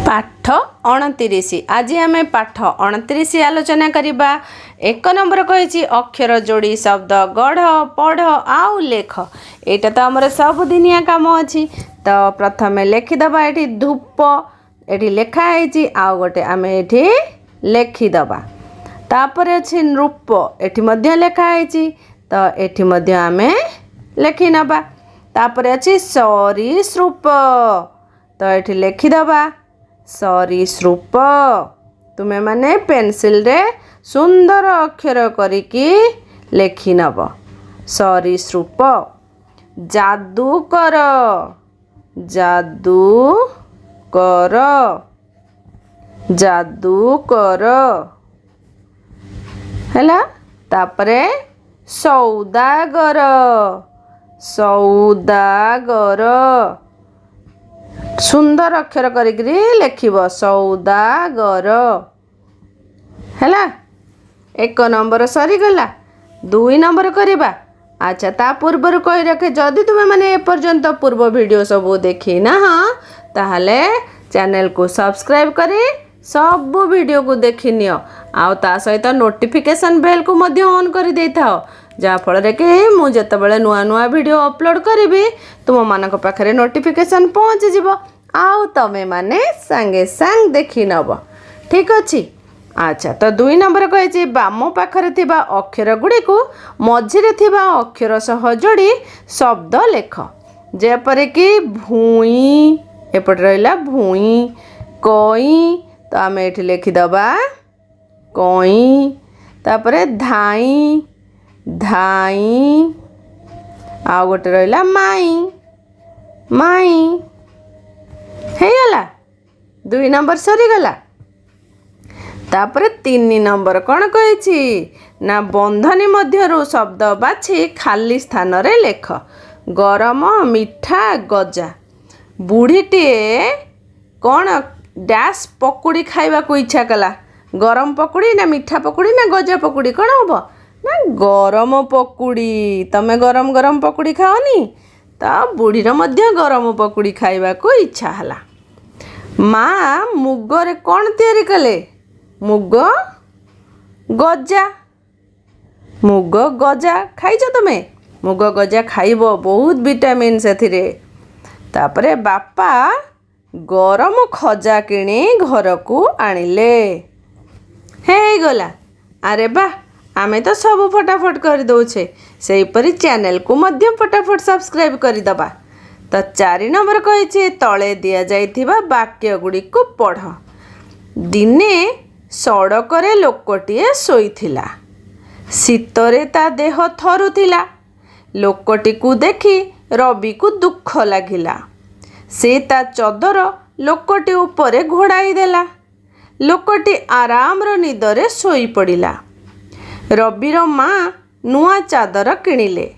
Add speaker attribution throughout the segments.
Speaker 1: पाठ 29 आज आम पाठ 29 आलोचना करवा। 1 नंबर कही अक्षर जोड़ी शब्द गढ़ पढ़ आउ लेख। यहाँ तो आमर सबुदिनिया काम अच्छी। तो प्रथम लिखिदबा ये धूप ये लिखाई आउ गोटे आम ये लिखिदबा। तापर अच्छी नृप ये लिखाई तो ये आम लिखि नबा। तापर अच्छी सरीसृप तो ये लिखिदबा सरीसृप। तुमे माने पेंसिल रे सुंदर अक्षर करिकी लिखि नब सरीसृप। जादूकर जादूकर जादूकर हैला। तापरे सौदागर सौदागर सुंदर अक्षर करिकरी लिखिब सौदागर हैला। 1 नंबर सरीगला। 2 नंबर करवा। अच्छा ता पूर्वर कही रखे जदि तुम्हें माने एपर्यंत पूर्व वीडियो सब देखी ना ताहले चैनल को सब्सक्राइब करी सब वीडियो को देखी नियो। आउ ता सहित नोटिफिकेशन बेल को मध्य ऑन कर दे थाओ जहाँ फल कि मुझे जितेबाला नुआ नुआ वीडियो अपलोड करी तुम मान पाखे नोटिफिकेशन पहुँची जीव आउ तमें माने सांगे सांग देखी नब। ठीक अच्छे। अच्छा तो 2 नंबर कही बाम पाखरे थिबा अक्षर गुड़ी को मझिरे थिबा अक्षर सह जोड़ी शब्द लेख। जेपरिक भूई एपटे रहा भूई कई तो आम ये लिखिदबा कई। तापरे धाई धाई आउ गोटे रहा माई माई है गला। 2 नंबर सरीगला। तापरे 3 नंबर कौन कही ना बंधनी मध्यरु शब्द बाछि खाली स्थान रे लेख। गरम मिठा गजा। बुढ़ीटीए कौन डैश पकुड़ी खाइबा को इच्छा कला। गरम पकुड़ी ना मिठा पकुड़ी ना गजा पकुड़ी कौन हम ना गरम पकुड़ी। तमे गरम गरम पकुड़ी खाओनी तो बुढ़ीर मध्य गरम पकुड़ी खाइबा को इच्छा हला। माँ मुगरे कौन तैयारी कले मुग गजा। मुग गजा खाइछ तमे मुग गजा खाइब बहुत विटामिन से। तापरे बापा गरम खजा किणी घर को आनिले हे गला। अरे बा आमे तो सब फटाफट कर दौचे से परी चैनल को मध्य फटाफट सब्सक्राइब कर दबा। तो 4 नंबर कही तले दिया जाइथिबा वाक्य गुड़ी को पढ़। दिने सड़क रे लोकटीए शोइथिला। शीतरे ता देह थरुथिला। लोकटी को देखी रवि को दुख लागिला। से ता चदर लोकटी उपरे घोड़ाई देला। लोकटी आराम रो निदरे सोई पड़िला। रविर माँ नुआ चादर किणिले।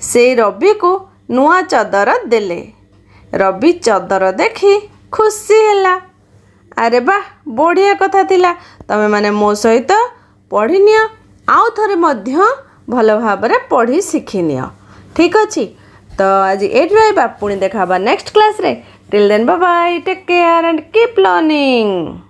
Speaker 1: से रवि को नुआ चादर देले। रवि चादर देखी खुशी हैला। अरे बा बढ़िया कथा थिला। तमे माने मो सहित पढ़ी नियो आउ थरे मध्य भल भाबरे पढ़ी शिखी नियो। ठीक अच्छी। तो आज एट रहा पुणी देखा नेक्स्ट क्लास रे। Till then bye bye take care and keep learning.